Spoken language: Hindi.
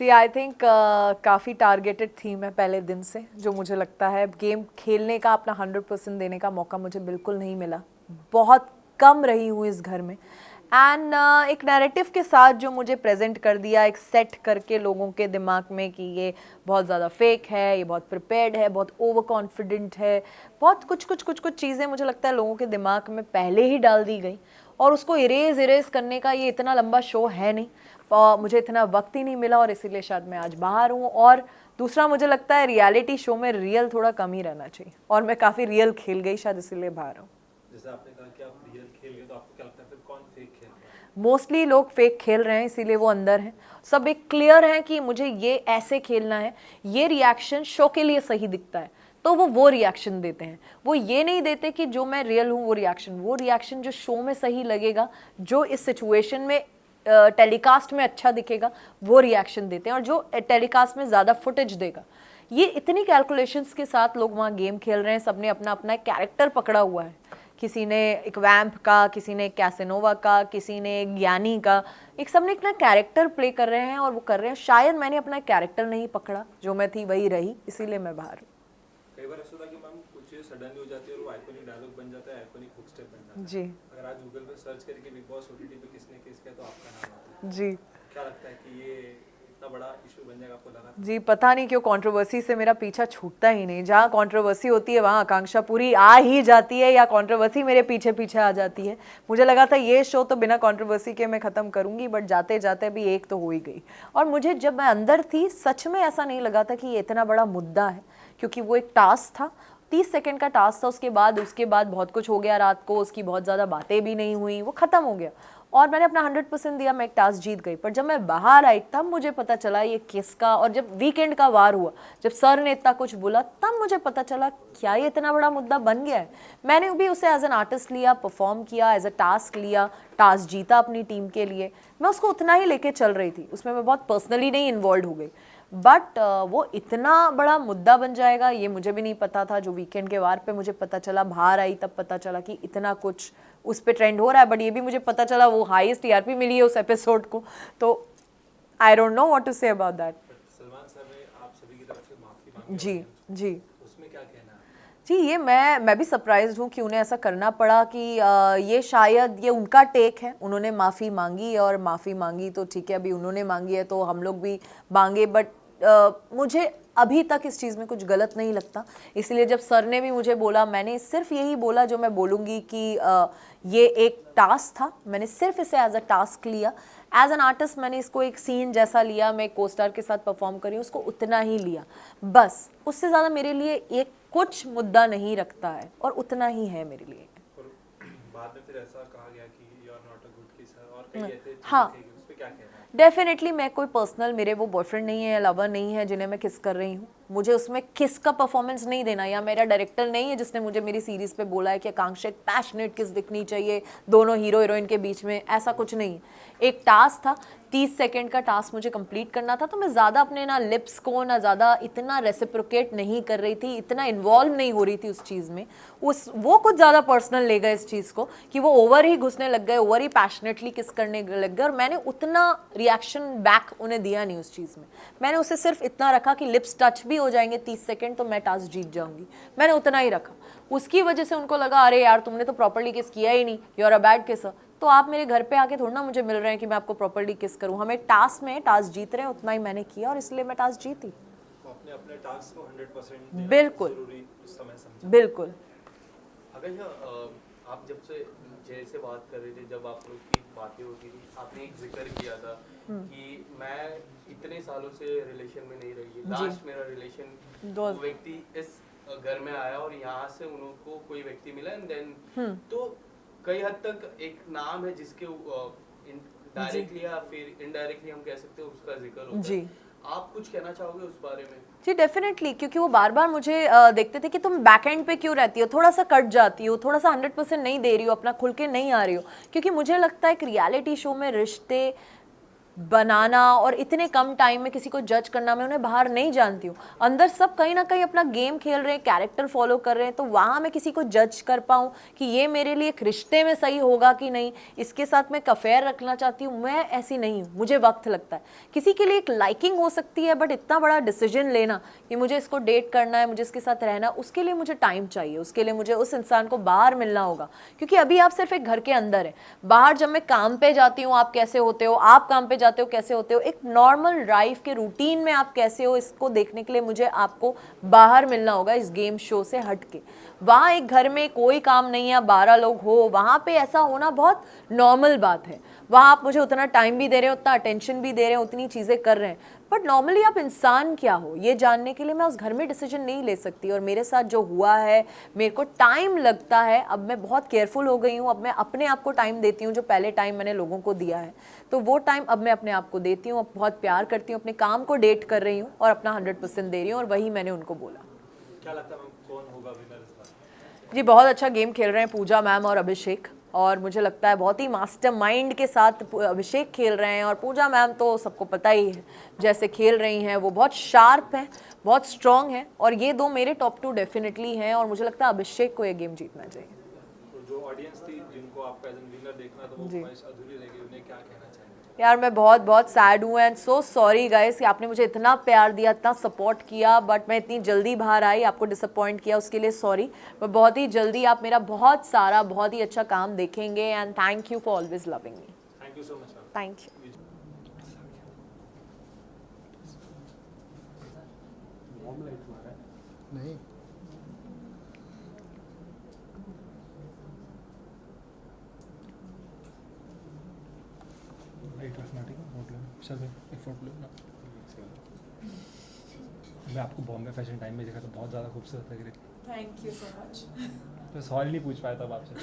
सी आई थिंक काफ़ी टारगेटेड थी मैं पहले दिन से, जो मुझे लगता है गेम खेलने का अपना 100% देने का मौका मुझे बिल्कुल नहीं मिला। बहुत कम रही हूँ इस घर में। एंड एक नैरेटिव के साथ जो मुझे प्रेजेंट कर दिया, एक सेट करके लोगों के दिमाग में कि ये बहुत ज़्यादा फेक है, ये बहुत प्रिपेयर्ड है, बहुत ओवर कॉन्फिडेंट है, बहुत कुछ चीज़ें मुझे लगता है लोगों के दिमाग में पहले ही डाल दी गई। और उसको इरेज करने का ये इतना लंबा शो है नहीं, मुझे इतना वक्त ही नहीं मिला, और इसीलिए शायद मैं आज बाहर हूँ। और दूसरा मुझे लगता है रियलिटी शो में रियल थोड़ा कम ही रहना चाहिए, और मैं काफ़ी रियल खेल गई शायद इसीलिए बाहर हूँ। जैसे आपने कहा कि आप रियल खेल गए, तो आपको क्या लगता है फिर कौन फेक खेल रहा है? मोस्टली लोग फेक खेल रहे हैं, इसीलिए वो अंदर हैं। सब एक क्लियर है कि मुझे ये ऐसे खेलना है, ये रिएक्शन शो के लिए सही दिखता है, तो वो रिएक्शन देते हैं। वो ये नहीं देते कि जो मैं रियल हूँ वो रिएक्शन जो शो में सही लगेगा, जो इस सिचुएशन में टेलीकास्ट में अच्छा दिखेगा, वो रिएक्शन देते हैं, और जो टेलीकास्ट में ज़्यादा फुटेज देगा। ये इतनी कैलकुलेशंस के साथ लोग वहाँ गेम खेल रहे हैं। सबने अपना अपना एक कैरेक्टर पकड़ा हुआ है, किसी ने एक वैम्प का, किसी ने कैसेनोवा का, किसी ने एक ज्ञानी का, एक सबने अपना कैरेक्टर प्ले कर रहे हैं और वो कर रहे हैं। शायद मैंने अपना कैरेक्टर नहीं पकड़ा, जो मैं थी वही रही, इसीलिए मैं बाहर हूँ। कई बार ऐसा होता है कि मैम कुछ चीज़ सडनली हो जाती है और वो आइकॉनिक डायलॉग बन जाता है, आइकॉनिक हुक स्टेप बन जाता है। जी अगर आज गूगल पे सर्च करके बिग बॉस ओटीटी पे किसने किस किया तो आपका नाम आता है। जी क्या लगता है कि ये इतना बड़ा इशू बन जाएगा, आपको लगा था? जी, पता नहीं क्यों कंट्रोवर्सी से मेरा पीछा छूटता ही नहीं। जहाँ कंट्रोवर्सी होती है वहाँ आकांक्षा पूरी आ ही जाती है, या कंट्रोवर्सी मेरे पीछे पीछे आ जाती है। मुझे लगा था ये शो तो बिना कंट्रोवर्सी के मैं ख़त्म करूँगी, बट जाते जाते भी एक तो हो ही गई। और मुझे जब मैं अंदर थी सच में ऐसा नहीं लगा था कि ये इतना बड़ा मुद्दा है, क्योंकि वो एक टास्क था, 30 सेकंड का टास्क था। उसके बाद बहुत कुछ हो गया रात को, उसकी बहुत ज़्यादा बातें भी नहीं हुई, वो ख़त्म हो गया और मैंने अपना 100% दिया, मैं एक टास्क जीत गई। पर जब मैं बाहर आई तब मुझे पता चला ये किसका, और जब वीकेंड का वार हुआ, जब सर ने इतना कुछ बोला, तब मुझे पता चला क्या ये इतना बड़ा मुद्दा बन गया है। मैंने भी उसे एज एन आर्टिस्ट लिया, परफॉर्म किया, एज अ टास्क लिया, टास्क जीता अपनी टीम के लिए। मैं उसको उतना ही लेके चल रही थी, उसमें मैं बहुत पर्सनली नहीं इन्वॉल्व हो गई। बट वो इतना बड़ा मुद्दा बन जाएगा ये मुझे भी नहीं पता था। जो वीकेंड के वार पे मुझे पता चला, बाहर आई तब पता चला कि इतना कुछ उस पे ट्रेंड हो रहा है। बट ये भी मुझे पता चला वो हाईएस्ट टीआरपी मिली है उस एपिसोड को, तो I don't know what to say about that. Salman sir ने आप सभी की तरफ से माफी मांगी जी जी उसमें क्या कहना है? जी, ये मैं भी सरप्राइज्ड हूँ कि उन्हें ऐसा करना पड़ा, कि ये शायद ये उनका टेक है। उन्होंने माफ़ी मांगी, और माफ़ी मांगी तो ठीक है, अभी उन्होंने मांगी है तो हम लोग भी मांगे। बट मुझे अभी तक इस चीज़ में कुछ गलत नहीं लगता। इसलिए जब सर ने भी मुझे बोला, मैंने सिर्फ यही बोला जो मैं बोलूँगी कि ये एक टास्क था, मैंने सिर्फ इसे एज अ टास्क लिया। एज एन आर्टिस्ट मैंने इसको एक सीन जैसा लिया, मैं को स्टार के साथ परफॉर्म करी, उसको उतना ही लिया बस। उससे ज़्यादा मेरे लिए एक कुछ मुद्दा नहीं रखता है, और उतना ही है मेरे लिए। और बाद में फिर ऐसा कहा गया कि you are not a good kisser और कई ऐसे चीजें हाँ, कही गई, उस पे क्या कहना है? डेफिनेटली मैं कोई पर्सनल, मेरे वो बॉयफ्रेंड नहीं है, लवर नहीं है जिन्हें मैं किस कर रही हूँ। मुझे उसमें किस का परफॉर्मेंस नहीं देना, या मेरा डायरेक्टर नहीं है जिसने मुझे मेरी सीरीज पे बोला है कि आकांक्षा एक पैशनेट किस दिखनी चाहिए दोनों हीरो हीरोइन के बीच में, ऐसा कुछ नहीं। एक टास्क था, 30 सेकंड का टास्क मुझे कंप्लीट करना था, तो मैं ज़्यादा अपने ना लिप्स को ना ज़्यादा इतना रेसिप्रोकेट नहीं कर रही थी, इतना इन्वॉल्व नहीं हो रही थी उस चीज़ में। वो कुछ ज़्यादा पर्सनल ले गए इस चीज़ को, कि वो ओवर ही घुसने लग गए, ओवर ही पैशनेटली किस करने लग गए, और मैंने उतना रिएक्शन बैक उन्हें दिया नहीं उस चीज़ में। मैंने उसे सिर्फ इतना रखा कि लिप्स टच भी हो जाएंगे 30 सेकंड तो मैं टास्क जीत जाऊंगी, मैंने उतना ही रखा। उसकी वजह से उनको लगा अरे यार तुमने तो प्रॉपर्ली किस किया ही नहीं, you are a bad kisser. तो आप मेरे घर पे आके थोड़ा ना मुझे मिल रहे हैं कि मैं आपको प्रॉपर्ली किस करूं। हम एक टास्क में टास्क जीत रहे हैं, उतना ही मैंने किया, और इसलिए मैं टास्क जीती। तो आपने अपने टास्क को 100% देना बिल्कुल जरूरी उस समय समझा। बिल्कुल। अगर आप जब से जैसे बात कर रहे थे, जब आप लोग की बातें होती थी, आपने एक जिक्र किया था कि मैं इतने सालों से रिलेशन में नहीं रही। लास्ट मेरा रिलेशन दो वो व्यक्ति इस घर में आया और यहाँ से उनको कोई व्यक्ति मिला एंड देन तो कई हद तक एक नाम है जिसके डायरेक्टली या फिर इनडायरेक्टली हम कह सकते हैं उसका जिक्र होता जी है। आप कुछ कहना चाहोगे उस बारे में? जी, डेफिनेटली, क्योंकि वो बार बार मुझे देखते थे कि तुम बैक एंड पे क्यों रहती हो, थोड़ा सा कट जाती हो, थोड़ा सा 100% नहीं दे रही हो, अपना खुल के नहीं आ रही हो। क्योंकि मुझे लगता है एक रियलिटी शो में रिश्ते बनाना और इतने कम टाइम में किसी को जज करना, मैं उन्हें बाहर नहीं जानती हूँ। अंदर सब कहीं ना कहीं अपना गेम खेल रहे हैं, कैरेक्टर फॉलो कर रहे हैं, तो वहाँ मैं किसी को जज कर पाऊँ कि ये मेरे लिए एक रिश्ते में सही होगा कि नहीं, इसके साथ मैं अफेयर रखना चाहती हूँ, मैं ऐसी नहीं हूँ। मुझे वक्त लगता है। किसी के लिए एक लाइकिंग हो सकती है, बट इतना बड़ा डिसीजन लेना कि मुझे इसको डेट करना है, मुझे इसके साथ रहना, उसके लिए मुझे टाइम चाहिए, उसके लिए मुझे उस इंसान को बाहर मिलना होगा। क्योंकि अभी आप सिर्फ एक घर के अंदर है, बाहर जब मैं काम पे जाती हूँ आप कैसे होते हो, आप काम पे जाते हो कैसे होते हो, एक नॉर्मल लाइफ के रूटीन में आप कैसे हो, इसको देखने के लिए मुझे आपको बाहर मिलना होगा इस गेम शो से हट के। वहाँ एक घर में कोई काम नहीं है, 12 लोग हो, वहाँ पे ऐसा होना बहुत नॉर्मल बात है। वहाँ आप मुझे उतना टाइम भी दे रहे हो, उतना अटेंशन भी दे रहे हो, उतनी चीज़ें कर रहे हैं, बट नॉर्मली आप इंसान क्या हो ये जानने के लिए मैं उस घर में डिसीजन नहीं ले सकती। और मेरे साथ जो हुआ है, मेरे को टाइम लगता है, अब मैं बहुत केयरफुल हो गई हूँ, अब मैं अपने आप को टाइम देती हूँ, जो पहले टाइम मैंने लोगों को दिया है, तो वो टाइम अब मैं अपने आप को देती हूँ, अब बहुत प्यार करती हूँ, अपने काम को डेट कर रही हूँ और अपना 100% दे रही हूँ, और वही मैंने उनको बोला। क्या लगता है मैम कौन होगा विनर इस बार? जी बहुत अच्छा गेम खेल रहे हैं पूजा मैम और अभिषेक, और मुझे लगता है बहुत ही मास्टरमाइंड के साथ अभिषेक खेल रहे हैं, और पूजा मैम तो सबको पता ही है जैसे खेल रही हैं, वो बहुत शार्प हैं, बहुत स्ट्रॉन्ग हैं, और ये दो मेरे टॉप 2 डेफिनेटली हैं, और मुझे लगता है अभिषेक को ये गेम जीतना चाहिए। तो जो ऑडियंस थी जिनको आपका एज विनर देखना था वो ख्वाहिश अधूरी रह गई, उन्हें क्या कहना चाहेंगे? यार मैं बहुत बहुत सैड हूँ एंड सो सॉरी गाइस कि आपने मुझे इतना प्यार दिया, इतना सपोर्ट किया, बट मैं इतनी जल्दी बाहर आई, आपको डिसअपॉइंट किया, उसके लिए सॉरी। मैं बहुत ही जल्दी आप मेरा बहुत सारा बहुत ही अच्छा काम देखेंगे, and thank you for always loving me. Thank you so much ma'am. Thank you. नहीं लाइट रखना, ठीक है? फोटो लेना सर, एक फोटो लेना। मैं आपको बॉम्बे फैशन टाइम में देखा तो बहुत ज़्यादा खूबसूरत लग रही थी। Thank you so much. तो सवाल नहीं पूछ पाया तब आपसे।